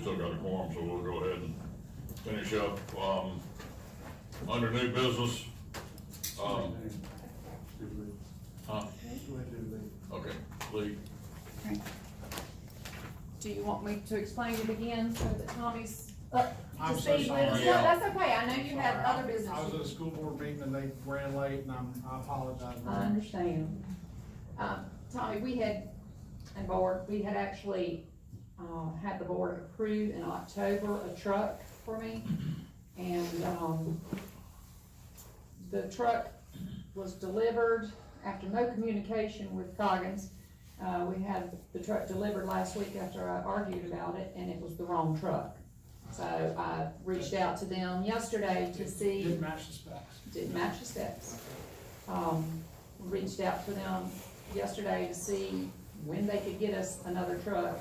Still got a quorum, so we'll go ahead and finish up. Under new business, okay, Lee. Okay. Do you want me to explain it again so that Tommy's up I'm to so speed sorry. with us? No, Yeah. that's okay, I know you have other business. I was at a school board meeting and they ran late and I apologize. I understand. Tommy, we had actually, had the board approve in October a truck for me. And, the truck was delivered after no communication with Coggins. We had the truck delivered last week after I argued about it, and it was the wrong truck. So I reached out to them yesterday to see. Didn't match the specs. Didn't match the specs. Reached out to them yesterday to see when they could get us another truck.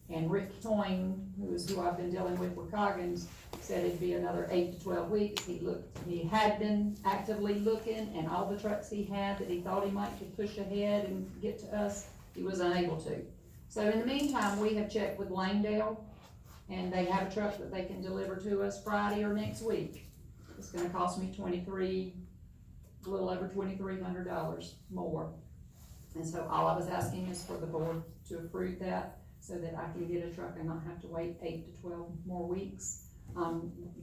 And Rick Toyne, who I've been dealing with Coggins, said it'd be another 8 to 12 weeks. He had been actively looking, and all the trucks he had that he thought he might could push ahead and get to us, he was unable to. So in the meantime, we have checked with Langdale, and they have a truck that they can deliver to us Friday or next week. It's gonna cost me a little over $2,300 more. And so all I was asking is for the board to approve that, so that I can get a truck and not have to wait 8 to 12 more weeks.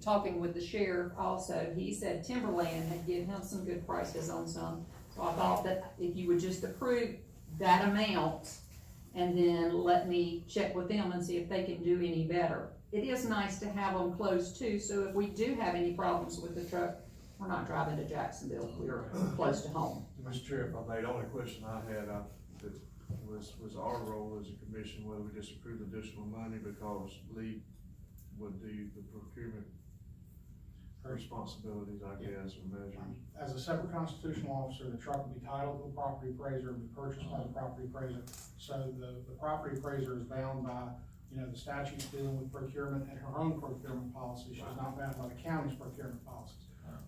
Talking with the sheriff also, he said Timberland had given him some good prices on some. So I thought that if you would just approve that amount, and then let me check with them and see if they can do any better. It is nice to have them close too, so if we do have any problems with the truck, we're not driving to Jacksonville, we're close to home. Mr. Chair, if I may, the only question I had, that was our role as a commission, whether we just approved additional money because Lee would do the procurement responsibilities, I guess, or measures. As a separate constitutional officer, the truck will be titled to the property appraiser and be purchased by the property appraiser. So the property appraiser is bound by, the statutes dealing with procurement and her own procurement policy. She's not bound by the county's procurement policies.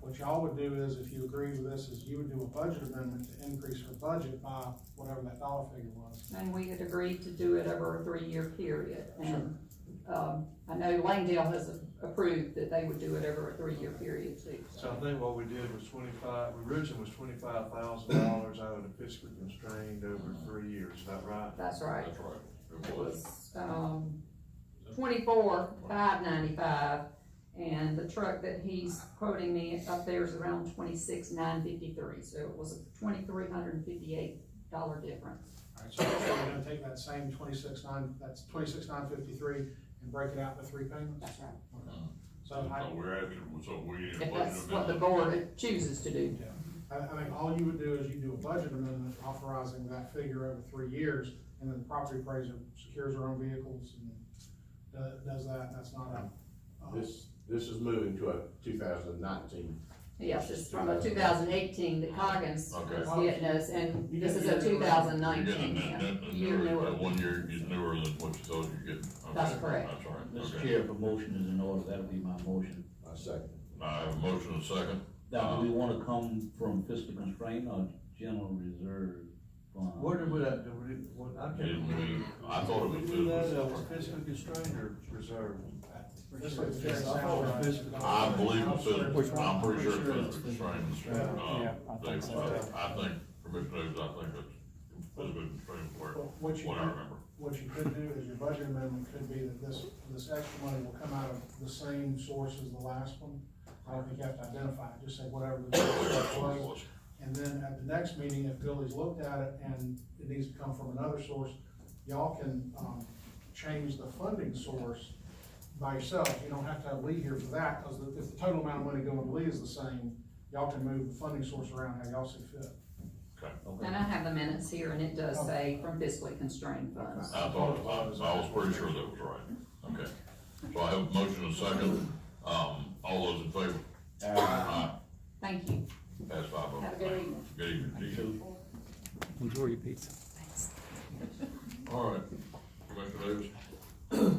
What y'all would do is, if you agree with this, is you would do a budget amendment to increase her budget by whatever that dollar figure was. And we had agreed to do it over a 3-year period. And, I know Langdale has approved that they would do it over a 3-year period too. So I think what we did was originally was $25,000 out of the fiscally constrained over 3 years, is that right? That's right. That's right. It was, $24,595, and the truck that he's quoting me up there is around $26,953, so it was a $2,358 difference. Alright, so we're gonna take that same that's $26,953 and break it out into 3 payments? That's right. Okay. So So we're asking, so we need a If budget that's what the amendment. board chooses to do. I think all you would do is you do a budget amendment authorizing that figure over 3 years, and then the property appraiser secures her own vehicles and does that, and that's not a. This is moving to a 2019. Yes, it's from a 2018 that Coggins Okay. is getting us, and this is a 2019, yeah. Year newer. 1 year newer than what you thought you're getting. Okay. That's correct. That's right. Mr. Okay. Chair, if a motion is in order, that'll be my motion. I second. I have a motion and a second. Now, do we wanna come from fiscal constraint or general reserve fund? Where did we, I can't remember. I thought it was. Did we do that, was fiscally constrained or reserve? This way, the sounds right. I believe it's, I'm pretty sure it's Which constrained. Yeah, I think so. I think, Commissioner Davis, I think that's physically constrained where, What you what I could- remember. What you could do is your budget amendment could be that this extra money will come out of the same source as the last one. I don't think you have to identify it, just say whatever the source was. And then at the next meeting, if Billy's looked at it and it needs to come from another source, y'all can, change the funding source by yourself. You don't have to have Lee here for that, because if the total amount of money going to Lee is the same, y'all can move the funding source around how y'all see fit. And I have the minutes here, and it does say from fiscally constrained funds. I thought, I was pretty sure that was right. Okay. So I have a motion and a second. All those in favor? Aye. Thank you. Pass 5-0. Have a good evening. Good evening to you. Enjoy your pizza. Thanks. All right, Commissioner Davis.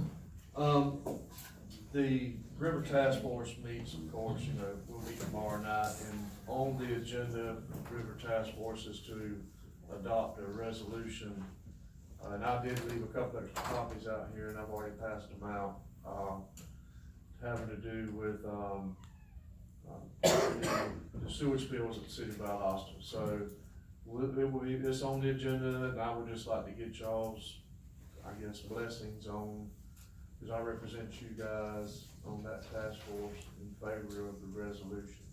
The River Task Force meets, of course, we'll meet tomorrow night, and on the agenda of River Task Force is to adopt a resolution. And I did leave a couple extra copies out here, and I've already passed them out. having to do with, the sewage bills at the city of Valdosta. So, it's on the agenda, and I would just like to get y'all's, I guess, blessings on, because I represent you guys on that task force in favor of the resolution.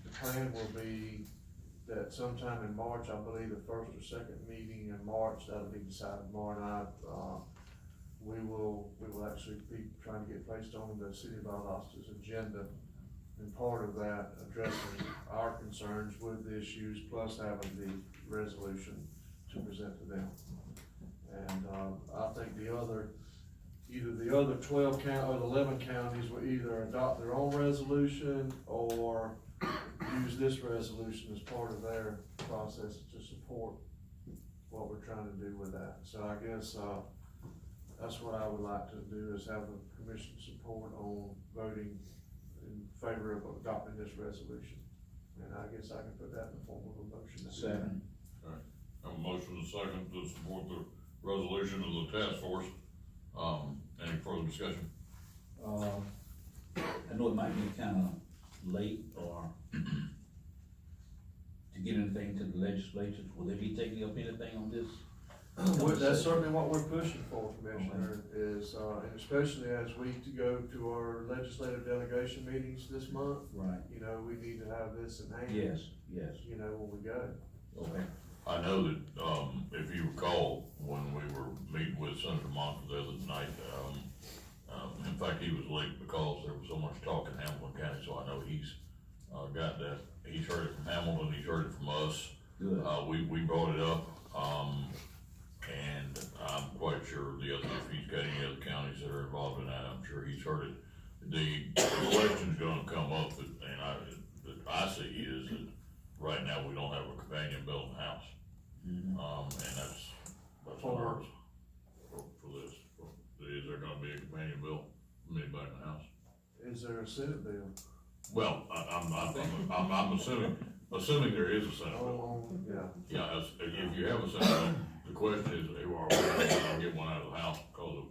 The plan will be that sometime in March, I believe the first or second meeting in March, that'll be decided tomorrow night, we will actually be trying to get placed on the city of Valdosta's agenda. And part of that, addressing our concerns with the issues, plus having the resolution to present to them. And, I think either the other 12 or the 11 counties will either adopt their own resolution or use this resolution as part of their process to support what we're trying to do with that. So I guess, that's what I would like to do, is have the commission support on voting in favor of adopting this resolution. And I guess I can put that in the form of a motion. Second. Alright, have a motion and a second to support the resolution of the task force. Any further discussion? I know it might be kinda late or to get anything to the legislature, will they be taking up anything on this? That's certainly what we're pushing for, Commissioner, is, and especially as we go to our legislative delegation meetings this month, Right, you know, we need to have this in hand. yes, You know, when we go. okay, I know that, if you recall, when we were meeting with Senator Monson the other night, in fact, he was late because there was so much talk in Hamilton County, so I know he's, got that, he's heard it from Hamilton, he's heard it from us. good, We brought it up, and I'm quite sure if he's got any other counties that are involved in that, I'm sure he's heard it. The question's gonna come up that I see is that right now we don't have a companion bill in the house. Mhm. And that's what hurts for this. Is there gonna be a companion bill from anybody in the house? Is there a Senate bill? Well, I'm assuming there is a Senate bill. Oh, yeah. Yeah, if you have a Senate bill, the question is, are we gonna get one out of the house because of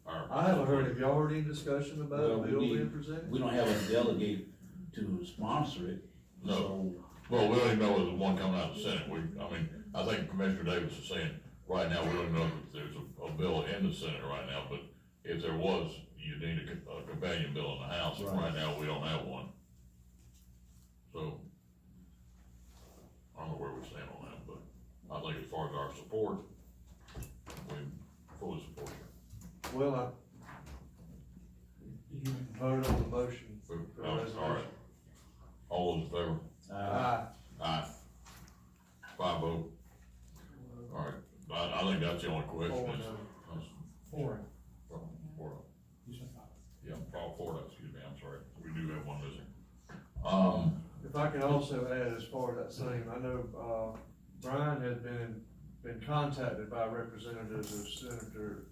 our? I haven't heard, have y'all heard any discussion about a Well, bill we being presented? we don't have a delegate to sponsor it, No. so. Well, we don't even know whether there's one coming out of the Senate. I think Commissioner Davis is saying, right now, we don't know if there's a bill in the Senate right now, but if there was, you need a companion bill in the House, and right now, we don't have one. So, I don't know where we stand on that, but I think as far as our support, we fully support it. Well, you vote on the motion for the All right, resolution. all those in favor? Aye. Aye. 5-0. All right, I think that's the only question. Four, is- no. Four. Four. You said five. Yeah, four, excuse me, I'm sorry, we do have one missing. If I can also add, as far as that same, I know, Brian had been contacted by representatives of Senator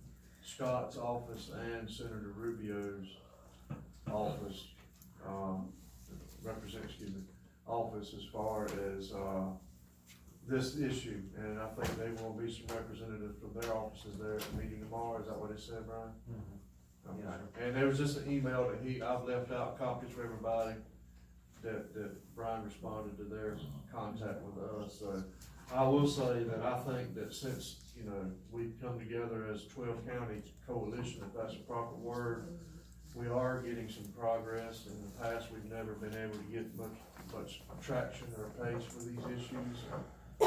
Scott's office and Senator Rubio's office, office as far as, this issue, and I think there will be some representatives from their offices there at the meeting tomorrow, is that what it said, Brian? Okay. And there was just an email that I've left out copies for everybody, that Brian responded to their contact with us, so. I will say that I think that since, you know, we've come together as 12 county coalition, if that's the proper word, we are getting some progress. In the past, we've never been able to get much traction or pace for these issues. I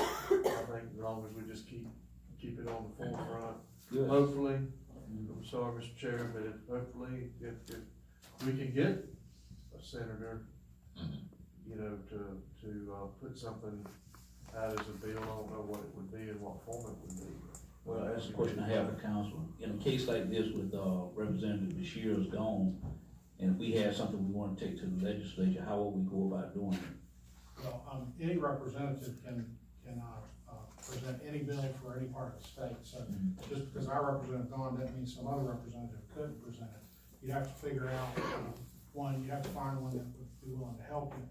think as long as we just keep it on the forefront, Good. hopefully, I'm sorry, Mr. Chair, but hopefully, if we can get a senator, you know, to put something out as a bill, I don't know what it would be and what form it would be. Well, that's a question I have for council. In a case like this with, Representative Bashir is gone, and if we have something we wanna take to the legislature, how will we go about doing it? Well, any representative can present any bill for any part of the state, so just because our representative gone, that means some other representative couldn't present it. You'd have to figure out, you have to find one that would be willing to help you.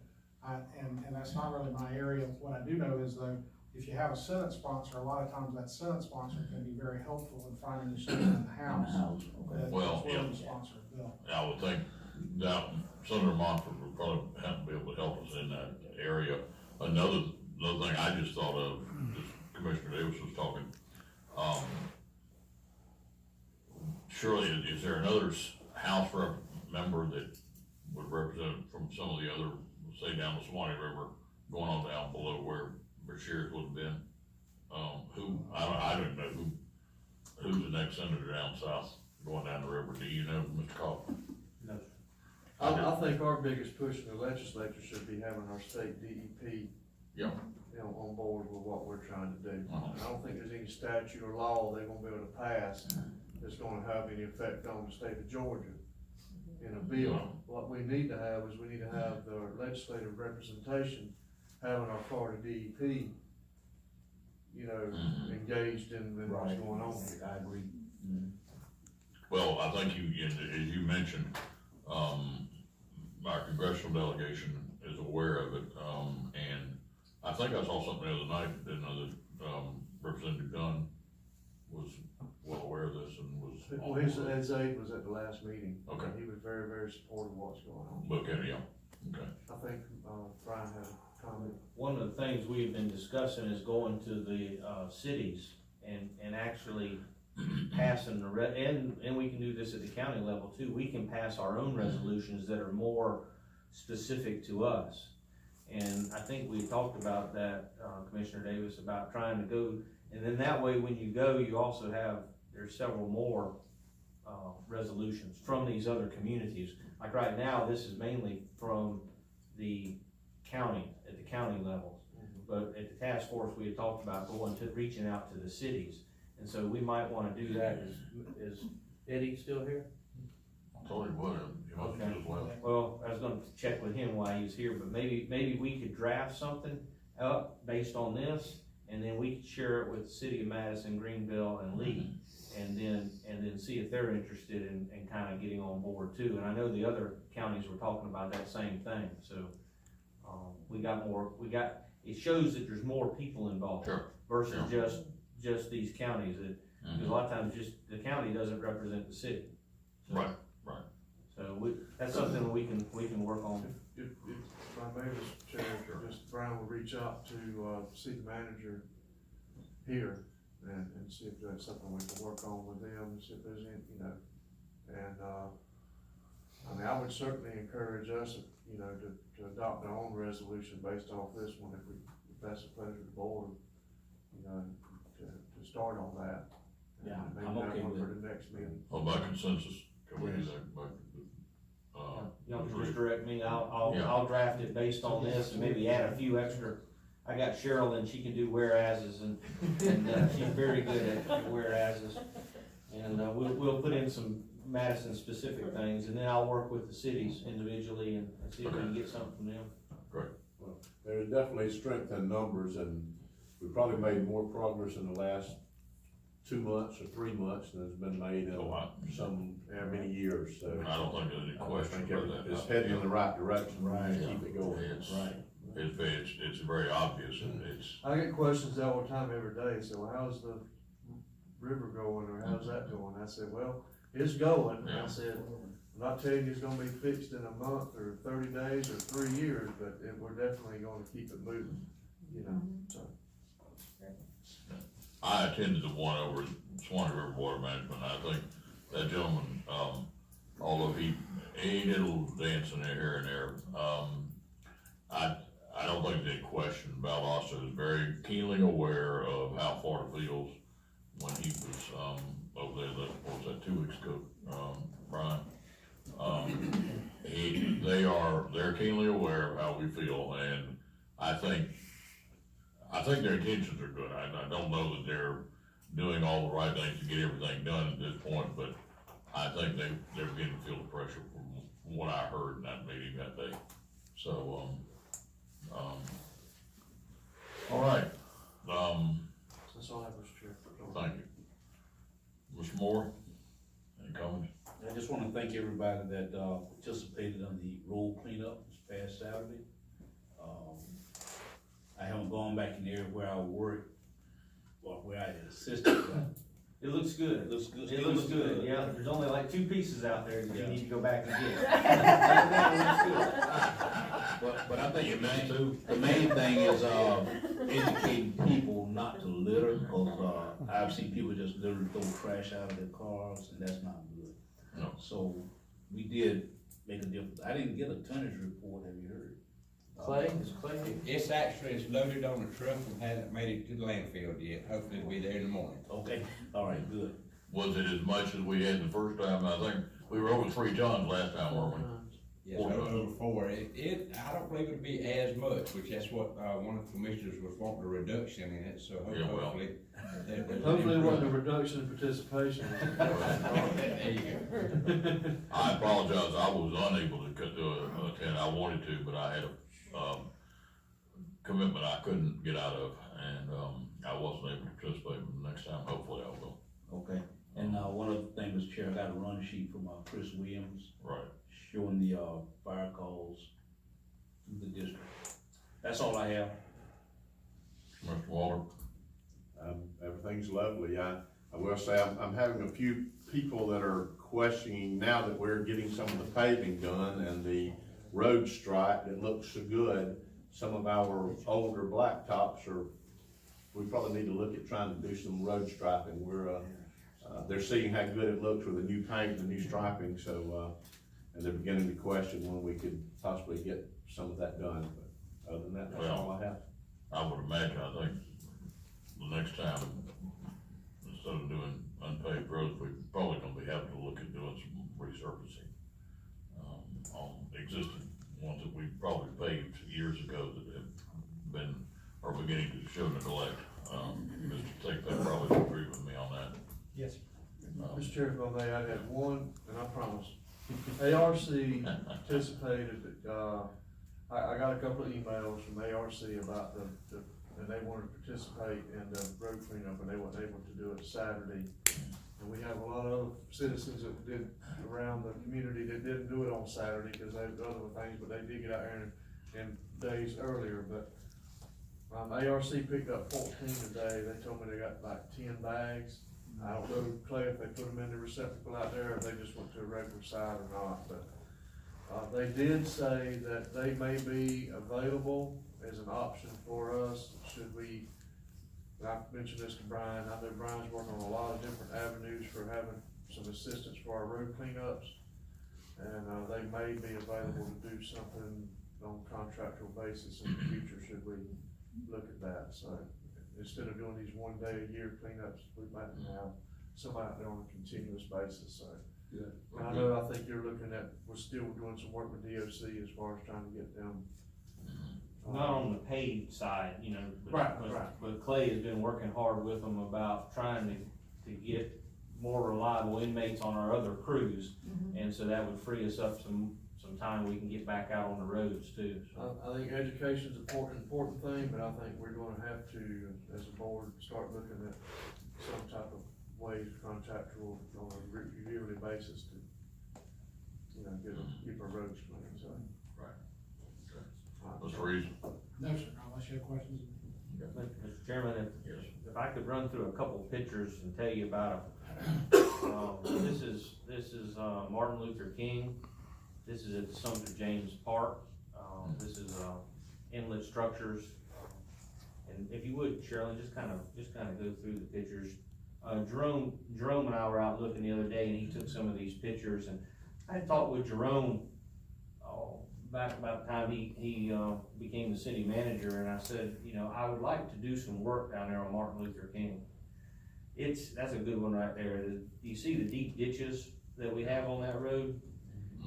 And that's not really my area. What I do know is though, if you have a Senate sponsor, a lot of times that Senate sponsor can be very helpful in finding someone in the House okay. that's Well, willing to yeah. sponsor a bill. I would think that Senator Montford would probably have to be able to help us in that area. Another thing I just thought of, just Commissioner Davis was talking, surely, is there another House member that would represent from some of the other, say down the Swanee River, going on down below where Bashir would have been? I don't know who's the next senator down south going down the river, do you know, Mr. Kaufman? No. I think our biggest push in the legislature should be having our state DEP, Yeah. you know, on board with what we're trying to do. Uh-huh. I don't think there's any statute or law they're gonna be able to pass that's gonna have any effect on the state of Georgia in a bill. What we need to have is we need to have the legislative representation, having our Florida DEP, you know, engaged in what's Right. going on here. I agree. Well, I think as you mentioned, our congressional delegation is aware of it, and I think I saw something the other night, didn't know that, Representative Dunn was well aware of this and was. Well, his aide was at the last meeting. Okay. He was very, very supportive of what's going on. Okay, yeah, okay. I think, Brian had a comment. One of the things we've been discussing is going to the, cities and actually passing and we can do this at the county level too. We can pass our own resolutions that are more specific to us. And I think we talked about that, Commissioner Davis, about trying to go, and then that way when you go, you also have, there's several more, resolutions from these other communities. Like right now, this is mainly from the county, at the county level. But at the task force, we had talked about reaching out to the cities. And so we might wanna do that. Is Eddie still here? I told him would, he must have as well. Well, I was gonna check with him while he was here, but maybe we could draft something up based on this, and then we could share it with the city of Madison, Greenville, and Lee, and then see if they're interested in kinda getting on board too. And I know the other counties were talking about that same thing, so, it shows that there's more people involved. Sure. Versus just these counties, because a lot of times just, the county doesn't represent the city. So- Right. So that's something we can work on. If I may, Mr. Chair, just Brian will reach out to, city manager here and see if that's something we can work on with them, and see if there's any, you know, and, I mean, I would certainly encourage us, you know, to adopt our own resolution based off this one, if that's a pleasure of the board, you know, to start on that. Yeah, And maybe I'm have okay one with for the next meeting. Well, by consensus, can we do Yes. that, Y'all can just direct me, I'll draft it based on this and maybe add a few extra. I got Cheryl and she can do whereases and she's very good at whereases. And, we'll put in some Madison specific things and then I'll work with the cities individually and see if we can get something from them. There's definitely strength in numbers, and we probably made more progress in the last 2 months or 3 months than has been made in many years, so. I don't think there's any I question think about that. it's heading in the right direction, Right. keep it going. It's very obvious, and it's, I get questions all the time every day, so well, how's the river going, or how's that going? I said, well, it's going, and I said, I'm not telling you it's gonna be fixed in a month, or 30 days, or 3 years, but we're definitely gonna keep it moving, you know, so. I attended the one over at Swanee River Water Management, I think that gentleman, although he did a little dancing here and there, I don't think there's any question about also is very keenly aware of how Florida feels when he was, over there, what was that, 2 weeks ago, Brian? They're keenly aware of how we feel, and I think their intentions are good. I don't know that they're doing all the right things to get everything done at this point, but I think they're beginning to feel the pressure from what I heard in that meeting that day. So, all right, That's all I have, Mr. Chair. thank you. Mr. Moore, any comments? I just wanna thank everybody that, participated on the road cleanup this past Saturday. I haven't gone back in there where I work, or where I assisted, but It looks good. it looks good. It looks good, yeah, there's only like 2 pieces out there that you Yeah. need to go back and get. But I think the main thing is, educating people not to litter, cause, I've seen people just literally throw trash out of their cars, and that's not good. No. So, we did make a difference. I didn't get a tonnage report, have you heard? Clay, is Clay here? It's actually, it's loaded on the truck and hasn't made it to the landfill yet. Hopefully it'll be there in the morning. Okay, all right, good. Was it as much as we had the first time? I think we were over 3 tons last time, weren't we? Yes, over 4. I don't believe it'll be as much, which that's what, one of the commissioners was wanting a reduction in it, so Yeah, well. hopefully. Hopefully it wasn't a reduction in participation. There you go. I apologize, I was unable to attend, I wanted to, but I had a, commitment I couldn't get out of, and, I wasn't able to participate, but next time, hopefully I will. Okay, and, one other thing, Mr. Chair, I got a run sheet from, Chris Williams Right. showing the, fire calls through the district. That's all I have. Mr. Waller? Everything's lovely. I will say, I'm having a few people that are questioning now that we're getting some of the paving done and the road stripe that looks so good. Some of our older blacktops we probably need to look at trying to do some road striping. They're seeing how good it looks with the new paint and the new striping, so, and they're beginning to question when we could possibly get some of that done. But other than that, that's all I have. I would imagine, I think, the next time, instead of doing unpaved roads, we're probably gonna be having to look at doing some resurfacing, on existing ones that we probably paved years ago that have been, are beginning to show neglect. Mr. Tate, that probably would agree with me on that. Yes. Mr. Chair, if I may, I had one, and I promise. ARC participated, I got a couple of emails from ARC about and they wanted to participate in the road cleanup, and they weren't able to do it Saturday. And we have a lot of other citizens that did around the community that didn't do it on Saturday, cause they had other things, but they did get out there in days earlier, but ARC picked up 14 today. They told me they got like 10 bags. I don't know, Clay, if they put them in the receptacle out there, or if they just went to a regular side or not, but, they did say that they may be available as an option for us, should we, I've mentioned this to Brian, I know Brian's working on a lot of different avenues for having some assistance for our road cleanups, and, they may be available to do something on a contractual basis in the future, should we look at that, so instead of doing these 1 day a year cleanups, we might have somebody out there on a continuous basis, so. Good. I know, I think you're looking at, we're still doing some work with DOC as far as trying to get them. Not on the paid side, you know, Right. but Clay has been working hard with them about trying to get more reliable inmates on our other crews. And so that would free us up some time we can get back out on the roads too, so. I think education's an important thing, but I think we're gonna have to, as a board, start looking at some type of ways contractual on a yearly basis to, you know, keep our roads clean, so. That's the reason. No, sir, unless you have questions. Mr. Chairman, Yes. if I could run through a couple pictures and tell you about them. This is Martin Luther King. This is at Sumter James Park. This is, inlet structures. And if you would, Sherilyn, just kind of go through the pictures. Jerome and I were out looking the other day, and he took some of these pictures, and I had talked with Jerome, back about the time he became the city manager, and I said, you know, I would like to do some work down there on Martin Luther King. That's a good one right there. You see the deep ditches that we have on that road?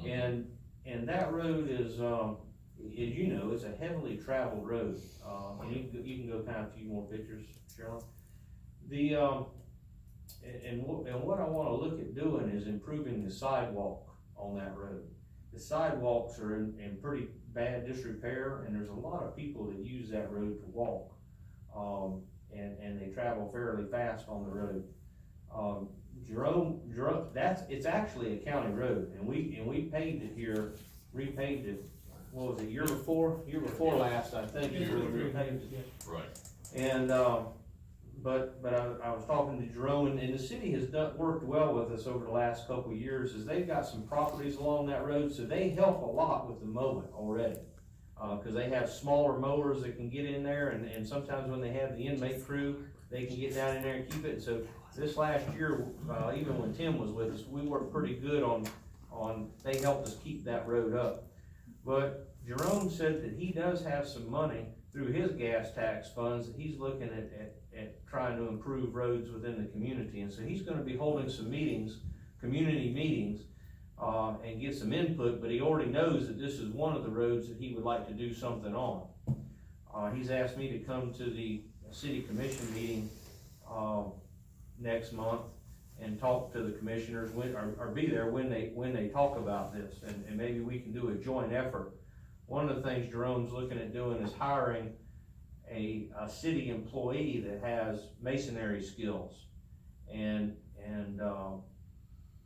And that road is, as you know, it's a heavily traveled road. And you can go kind of a few more pictures, Sherilyn. And what I wanna look at doing is improving the sidewalk on that road. The sidewalks are in pretty bad disrepair, and there's a lot of people that use that road to walk. And they travel fairly fast on the road. Jerome, it's actually a county road, and we paved it here, repaved it what was it, year before last, I think, is when we repaved it. Right. And, but I was talking to Jerome, and the city has worked well with us over the last couple of years, as they've got some properties along that road, so they help a lot with the mowing already. Cause they have smaller mowers that can get in there, and sometimes when they have the inmate crew, they can get down in there and keep it. So this last year, even when Tim was with us, we worked pretty good on, they helped us keep that road up. But Jerome said that he does have some money through his gas tax funds that he's looking at trying to improve roads within the community. And so he's gonna be holding some meetings, community meetings, and get some input, but he already knows that this is one of the roads that he would like to do something on. He's asked me to come to the city commission meeting, next month and talk to the commissioners or be there when they talk about this, and maybe we can do a joint effort. One of the things Jerome's looking at doing is hiring a city employee that has masonry skills, and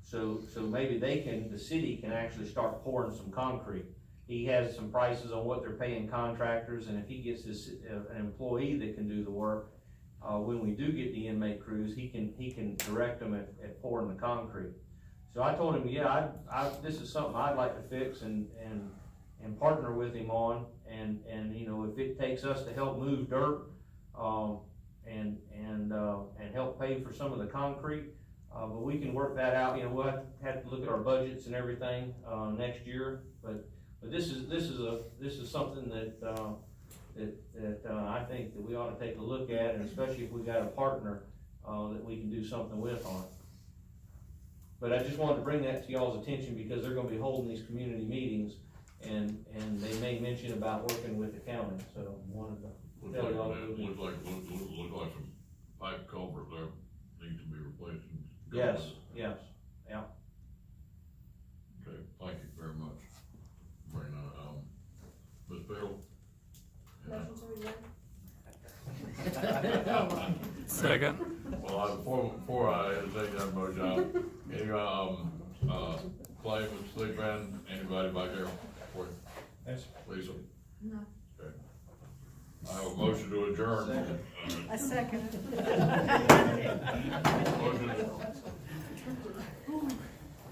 so maybe the city can actually start pouring some concrete. He has some prices on what they're paying contractors, and if he gets an employee that can do the work, when we do get the inmate crews, he can direct them at pouring the concrete. So I told him, yeah, this is something I'd like to fix and partner with him on, and you know, if it takes us to help move dirt, and help pay for some of the concrete, but we can work that out. You know, we'll have to look at our budgets and everything, next year, but this is something that I think that we ought to take a look at, and especially if we got a partner, that we can do something with on it. But I just wanted to bring that to y'all's attention, because they're gonna be holding these community meetings, and they may mention about working with the county, so wanted to tell y'all. Look like some pipe culvert there needs to be replaced. Yes, yeah. Okay, thank you very much. Bring that, Ms. Bill? Second. Well, before I take that motion, any, claimants, sleep in, anybody back there? Yes. Lisa? No. Okay. I have a motion to adjourn. A second. Motion